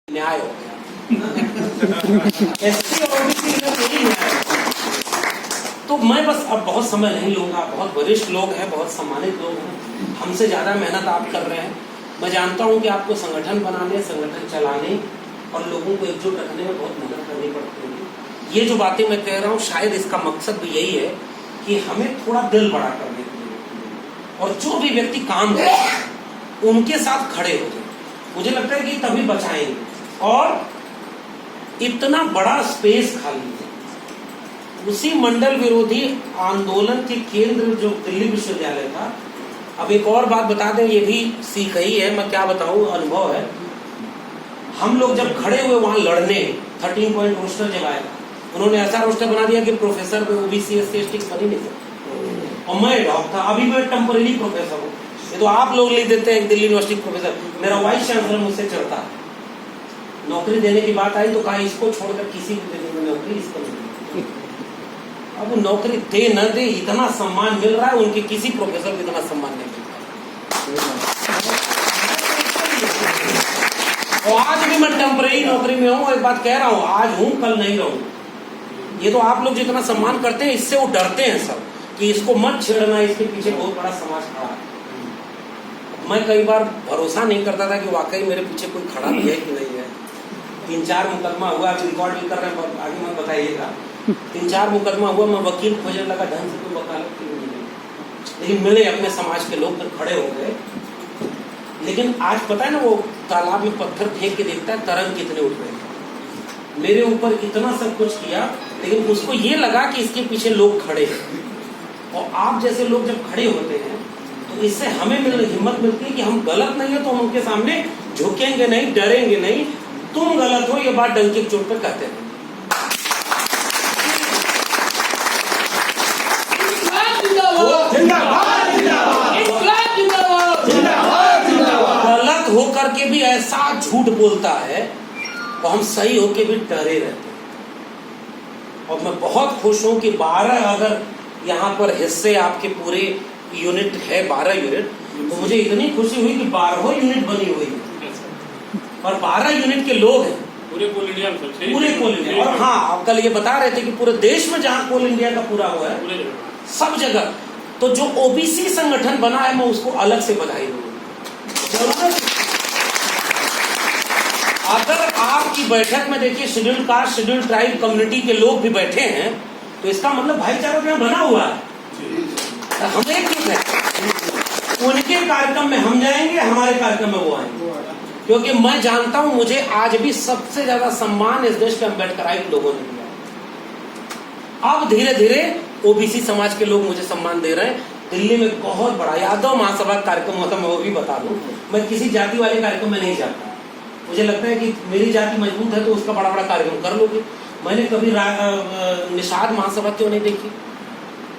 न्याय हो गया। एससी और ओबीसी में यही न्याय है। तो मैं बस अब बहुत समय नहीं लूंगा, बहुत वरिष्ठ लोग हैं, बहुत सम्मानित लोग हैं, हमसे ज्यादा मेहनत आप कर रहे हैं। मैं जानता हूं कि आपको संगठन बनाने, संगठन चलाने और लोगों को एकजुट रखने में बहुत मेहनत करनी पड़ती है। ये जो बातें मैं कह रहा हूँ शायद इसका मकसद भी यही है कि हमें थोड़ा दिल बड़ा करने के लिए और जो भी व्यक्ति काम करे उनके साथ खड़े हो जाए। मुझे लगता है कि तभी बचाएंगे। और इतना बड़ा स्पेस खाली है। उसी मंडल विरोधी आंदोलन के केंद्र जो दिल्ली विश्वविद्यालय था। अब एक और बात बता दें, ये भी सीख ही है, मैं क्या बताऊं, अनुभव है। हम लोग जब खड़े हुए वहां लड़ने, 13 पॉइंट रोस्टर जब आया, उन्होंने ऐसा रोस्टर बना दिया कि प्रोफेसर में ओबीसी एससी एसटी बन ही नहीं सकते। और मैं डॉक्टर था, अभी मैं टेम्पररी प्रोफेसर हूँ। ये तो आप लोग लिख देते हैं दिल्ली यूनिवर्सिटी प्रोफेसर। मेरा वाइस चांसलर मुझसे चढ़ता है। नौकरी देने की बात आई तो कहा इसको छोड़कर किसी को देने में नौकरी, इसको नहीं। अब नौकरी दे न दे, इतना सम्मान मिल रहा है, उनके किसी प्रोफेसर को इतना सम्मान नहीं मिल रहा। और आज भी मैं टेम्पररी नौकरी में हूँ। एक बात कह रहा हूँ, आज हूँ कल नहीं रहूँ। ये तो आप लोग जितना सम्मान करते हैं इससे वो डरते हैं सब कि इसको मत छेड़ना, इसके पीछे बहुत बड़ा समाज खड़ा है। मैं कई बार भरोसा नहीं करता था कि वाकई मेरे पीछे कोई खड़ा भी है कि नहीं है। 3-4 मुकदमा हुआ, अभी रिकॉर्ड भी कर रहे हैं, आगे मत बताइएगा। 3-4 मुकदमा हुआ, मैं वकील खोजने लगा, ढंग से कोई वकालत की नहीं मिली। लेकिन मिले अपने समाज के लोग, फिर खड़े हो गए। लेकिन आज पता है ना, वो तालाब में पत्थर फेंक के देखता है तरंग कितने उठ रहे हैं। मेरे ऊपर इतना सब कुछ किया, लेकिन उसको ये लगा कि इसके पीछे लोग खड़े हैं। और आप जैसे लोग जब खड़े होते हैं तो इससे हमें हिम्मत मिलती है कि हम गलत नहीं है तो हम उनके सामने झुकेंगे नहीं, डरेंगे नहीं। तुम गलत हो, ये बात डंके की चोट पर कहते हैं। गलत होकर के भी ऐसा झूठ बोलता है और हम सही होकर भी डरे रहते हैं। और मैं बहुत खुश हूं कि 12 अगर यहाँ पर हिस्से आपके पूरे यूनिट है, 12 यूनिट, तो मुझे इतनी खुशी हुई कि 12 यूनिट बनी हुई है और 12 यूनिट के लोग हैं पूरे कोल इंडिया में, पूरे कोल इंडिया। और हाँ, आप कल ये बता रहे थे कि पूरे देश में जहाँ कोल इंडिया का पूरा हुआ है, सब जगह। तो जो ओबीसी संगठन बना है, मैं उसको अलग से बधाई दूंगा। अगर आपकी बैठक में देखिए scheduled caste, scheduled tribe community के लोग भी बैठे हैं, तो इसका मतलब भाईचारा यहाँ बना हुआ है। हम एक चीज है, उनके कार्यक्रम में हम जाएंगे, हमारे कार्यक्रम में वो आएंगे। क्योंकि मैं जानता हूं, मुझे आज भी सबसे ज्यादा सम्मान इस देश के अम्बेडकराइट लोगों ने दिया। अब धीरे धीरे ओबीसी समाज के लोग मुझे सम्मान दे रहे हैं। दिल्ली में बहुत बड़ा यादव महासभा कार्यक्रम होता, मैं वो भी बता दूं। मैं किसी जाति वाले कार्यक्रम में नहीं जाता। मुझे लगता है कि मेरी जाति मजबूत है तो उसका बड़ा बड़ा कार्यक्रम कर लोगे। मैंने कभी निषाद महासभा क्यों नहीं देखी,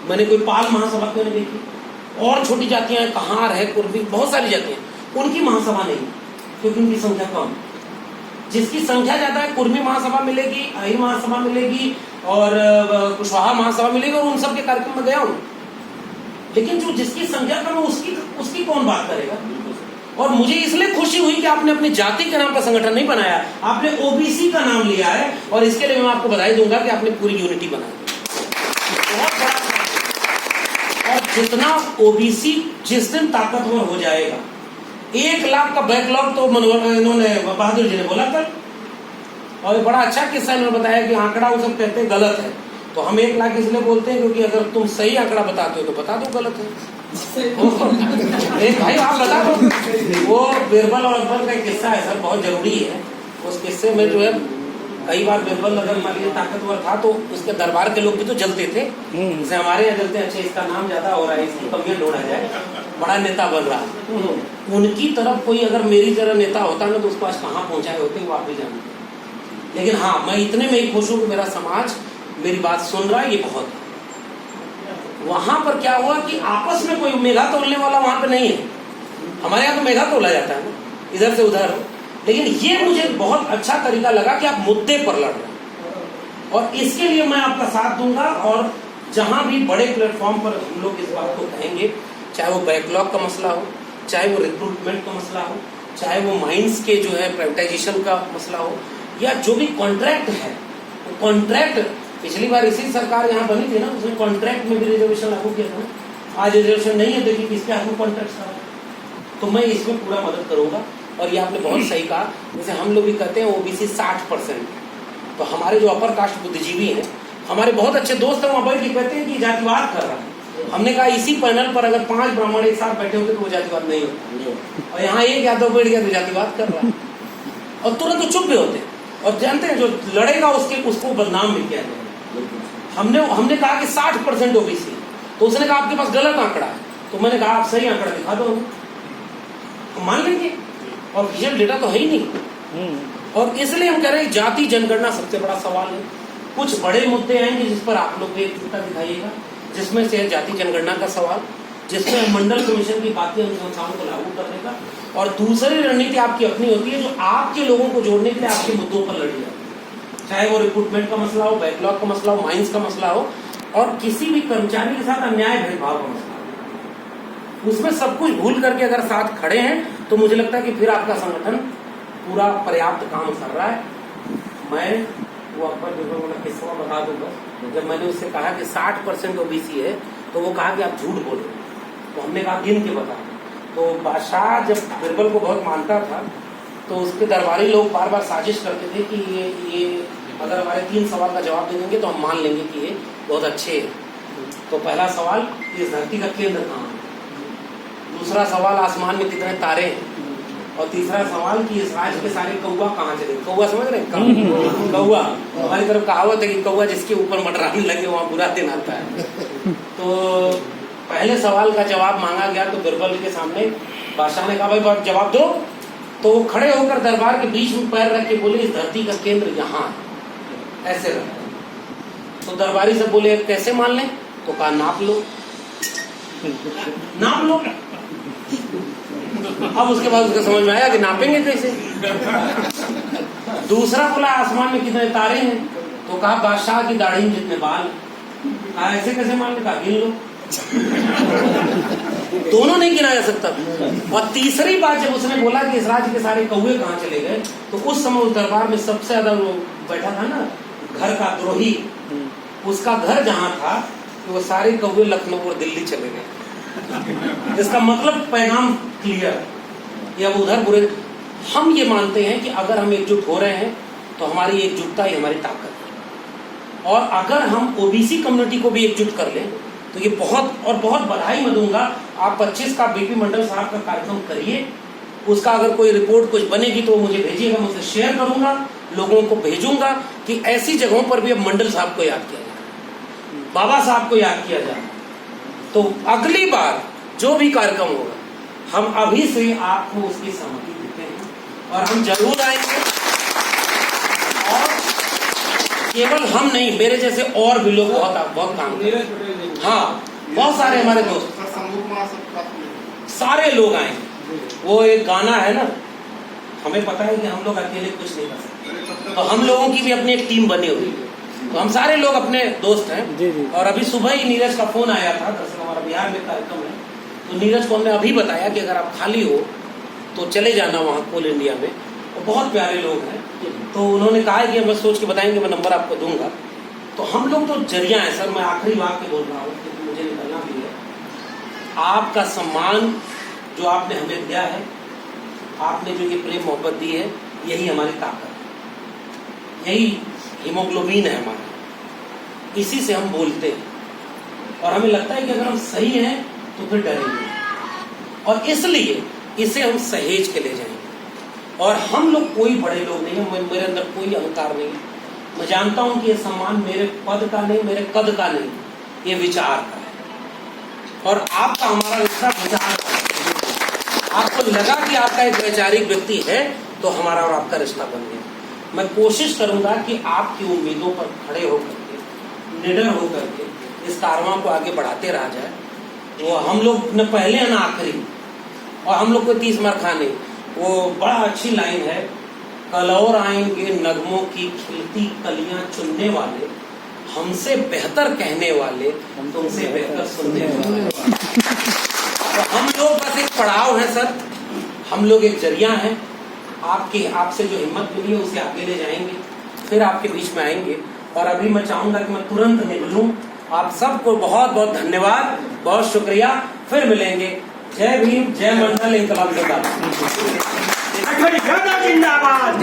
मैंने कोई पाल महासभा क्यों नहीं देखी। और छोटी जातियां हैं, कहार है, कुर्मी, बहुत सारी जातियां, उनकी महासभा नहीं, क्योंकि उनकी संख्या कम। जिसकी संख्या ज्यादा है, कुर्मी महासभा मिलेगी, अहिर महासभा मिलेगी और कुशवाहा महासभा मिलेगी, और उन सब के कार्यक्रम में गया हूं। लेकिन जो जिसकी संख्या कम है उसकी कौन बात करेगा। और मुझे इसलिए खुशी हुई कि आपने अपनी जाति के नाम पर संगठन नहीं बनाया, आपने ओबीसी का नाम लिया है। और इसके लिए मैं आपको बधाई दूंगा कि आपने पूरी यूनिटी बनाई। बहुत बड़ा। और जितना ओबीसी जिस दिन ताकतवर हो जाएगा, 1 लाख का बैकलॉग तो इन्होंने बहादुर जी ने बोला कल, और बड़ा अच्छा किस्सा इन्होंने बताया कि आंकड़ा वो सब कहते हैं गलत है। तो हम 1 लाख इसलिए बोलते हैं क्योंकि अगर तुम सही आंकड़ा बताते हो तो बता दो गलत है। एक भाई आप बता दो। वो बीरबल और अकबर का एक किस्सा है सर, बहुत जरूरी है। उस किस्से में जो है, कई बार बीरबल अगर मान लीजिए ताकतवर था तो उसके दरबार के लोग भी तो जलते थे, जैसे हमारे यहाँ जलते हैं, अच्छा इसका नाम ज्यादा हो रहा है, इसकी कमियां ढूंढा जाए, बड़ा नेता बन रहा है। उनकी तरफ कोई अगर मेरी तरह नेता होता ना तो उसको आज कहाँ पहुंचाए होते वो आप भी जानते। लेकिन हाँ, मैं इतने में ही खुश हूँ कि मेरा समाज मेरी बात सुन रहा है, ये बहुत। वहां पर क्या हुआ कि आपस में कोई मेघा तोलने वाला वहां पे नहीं है। हमारे यहाँ तो मेघा तोला जाता है ना, इधर से उधर। लेकिन ये मुझे बहुत अच्छा तरीका लगा कि आप मुद्दे पर लड़ रहे हैं, और इसके लिए मैं आपका साथ दूंगा। और जहां भी बड़े प्लेटफॉर्म पर हम लोग इस बात को कहेंगे, चाहे वो बैकलॉग का मसला हो, चाहे वो रिक्रूटमेंट का मसला हो, चाहे वो माइंस के जो है प्राइवेटाइजेशन का मसला हो, या जो भी कॉन्ट्रैक्ट है, वो कॉन्ट्रैक्ट पिछली बार इसी सरकार यहाँ बनी थी ना, उसने कॉन्ट्रैक्ट में भी रिजर्वेशन लागू किया था ना। आज रिजर्वेशन नहीं है, देखिए किसके हाथ में कॉन्ट्रैक्ट था। तो मैं इसमें पूरा मदद करूंगा। और ये आपने बहुत सही कहा, जैसे हम लोग भी कहते हैं ओबीसी 60%, तो हमारे जो अपर कास्ट बुद्धिजीवी हैं, हमारे बहुत अच्छे दोस्त हैं, वहाँ बैठ के कहते हैं कि जातिवाद कर रहा है। हमने कहा इसी पैनल पर अगर 5 ब्राह्मण एक साथ बैठे होते तो वो जातिवाद नहीं होता, और यहाँ एक यादव बैठ गया तो जातिवाद कर रहा है, और तुरंत तो चुप भी होते हैं। और जानते हैं जो लड़ेगा उसको बदनाम भी किया जाएगा। हमने कहा कि 60% ओबीसी, तो उसने कहा आपके पास गलत आंकड़ा है। तो मैंने कहा आप सही आंकड़ा दिखा दो, हम मान लेंगे, ऑफिशियल डेटा तो है ही नहीं। और इसलिए हम कह रहे हैं जाति जनगणना सबसे बड़ा सवाल है। कुछ बड़े मुद्दे आएंगे जिस पर आप लोग एकजुटता दिखाइएगा, जिसमें से जाति जनगणना का सवाल, जिसमें मंडल कमीशन की बातें अनुशंसाओं को लागू करने का, और दूसरी रणनीति आपकी अपनी होती है जो आपके लोगों को जोड़ने के लिए आपके मुद्दों पर लड़ी जाती है, चाहे वो रिक्रूटमेंट का मसला हो, बैकलॉग का मसला हो, माइंस का मसला हो, और किसी भी कर्मचारी के साथ अन्याय भेदभाव का मसला हो। उसमें सब कुछ भूल करके अगर साथ खड़े हैं तो मुझे लगता है कि फिर आपका संगठन पूरा पर्याप्त काम कर रहा है। मैं वो अकबर बिरबल वाला किस्सा बता दूंगा। जब मैंने उससे कहा कि 60% ओबीसी है, तो वो कहा कि आप झूठ बोल रहे हो। तो हमने कहा गिन के बता। तो बादशाह जब बिरबल को बहुत मानता था, तो उसके दरबारी लोग बार बार साजिश करते थे कि ये अगर हमारे 3 सवाल का जवाब दे देंगे तो हम मान लेंगे कि ये बहुत अच्छे हैं। तो पहला सवाल, इस धरती का केंद्र कहाँ है? दूसरा सवाल, आसमान में कितने तारे हैं? और तीसरा सवाल कि इस राज्य के सारे कौवा कहाँ चले? कौवा समझ रहे हैं? कौवा हमारी तरफ कहावत है कि कौवा जिसके ऊपर मंडराने लगे वहाँ बुरा दिन आता है। तो पहले सवाल का जवाब मांगा गया, तो बिरबल के सामने बादशाह ने कहा भाई जवाब दो। तो वो खड़े होकर दरबार के बीच में पैर रख के बोले इस धरती का केंद्र यहाँ है, ऐसे रखा। तो दरबारी से बोले कैसे मान लें? तो कहा नाप लो, नाप लो। अब उसके बाद उसको समझ में आया कि नापेंगे कैसे। दूसरा बोला आसमान में कितने तारे हैं? तो कहा बादशाह की दाढ़ी में जितने बाल। कहा ऐसे कैसे मान ले? कहा गिन लो। दोनों नहीं गिना जा सकता। और तीसरी बात जब उसने बोला कि इस राज्य के सारे कौवे कहाँ चले गए, तो उस समय उस दरबार में सबसे ज्यादा वो बैठा था ना घर का द्रोही, उसका घर जहाँ था, तो वो सारे कौवे लखनऊ और दिल्ली चले गए। इसका मतलब पैगाम क्लियर, ये अब उधर बुरे। हम ये मानते हैं कि अगर हम एकजुट हो रहे हैं तो हमारी एकजुटता ही हमारी ताकत है। और अगर हम ओबीसी कम्युनिटी को भी एकजुट कर लें तो ये बहुत बधाई मैं दूंगा। आप 25 का बीपी मंडल साहब का कार्यक्रम करिए, उसका अगर कोई रिपोर्ट कुछ बनेगी तो मुझे भेजिएगा, मैं उसे शेयर करूंगा, लोगों को भेजूंगा कि ऐसी जगहों पर भी अब मंडल साहब को याद किया जाए, बाबा साहब को याद किया जाए। तो अगली बार जो भी कार्यक्रम होगा हम अभी से आपको उसकी सहमति देते हैं और हम जरूर आएंगे। और केवल हम नहीं, मेरे जैसे और भी लोग बहुत काम कर रहे हैं। हाँ, बहुत सारे हमारे दोस्त, सारे लोग आएंगे। वो एक गाना है ना, हमें पता है कि हम लोग अकेले कुछ नहीं कर सकते, तो हम लोगों की भी अपनी एक टीम बनी हुई है। तो हम सारे लोग अपने दोस्त हैं। और अभी सुबह ही नीरज का फोन आया था, दरअसल हमारा बिहार में कार्यक्रम है, तो नीरज को हमने अभी बताया कि अगर आप खाली हो तो चले जाना वहाँ कोल इंडिया में, और बहुत प्यारे लोग हैं। तो उन्होंने कहा कि बस सोच के बताएंगे, मैं नंबर आपको दूंगा। तो हम लोग तो जरिया है सर। मैं आखिरी वाक्य बोल रहा हूँ क्योंकि मुझे निकलना भी है। आपका सम्मान जो आपने हमें दिया है, आपने जो ये प्रेम मोहब्बत दी है, यही हमारी ताकत है, यही हीमोग्लोबिन है हमारा। इसी से हम बोलते हैं और हमें लगता है कि अगर हम सही हैं तो फिर डरेंगे, और इसलिए इसे हम सहेज के ले जाएंगे। और हम लोग कोई बड़े लोग नहीं हैं, मेरे अंदर कोई अहंकार नहीं। मैं जानता हूं कि ये सम्मान मेरे पद का नहीं, मेरे कद का नहीं, ये विचार का है। और आपका हमारा रिश्ता विचार का है। आपको लगा कि आपका एक वैचारिक व्यक्ति है तो हमारा और आपका रिश्ता बन गया। मैं कोशिश करूंगा कि आपकी उम्मीदों पर खड़े होकर के, निडर होकर के इस कारवां को आगे बढ़ाते रहा जाए। वो हम लोग न पहले न आखिरी, और हम लोग को 30 मरखा नहीं। वो बड़ा अच्छी लाइन है, कल और आएंगे नगमों की खिलती कलियां चुनने वाले, हमसे बेहतर कहने वाले, तुमसे बेहतर सुनने वाले। तो हम लोग बस एक पड़ाव है सर। हम लोग एक जरिया हैं, आपसे जो हिम्मत मिली है उसे आगे ले जाएंगे, फिर आपके बीच में आएंगे। और अभी मैं चाहूंगा कि मैं तुरंत निकलूं। आप सबको बहुत बहुत धन्यवाद, बहुत शुक्रिया, फिर मिलेंगे। जय भीम, जय मंडल, इंकलाब जिंदाबाद। जिंदाबाद।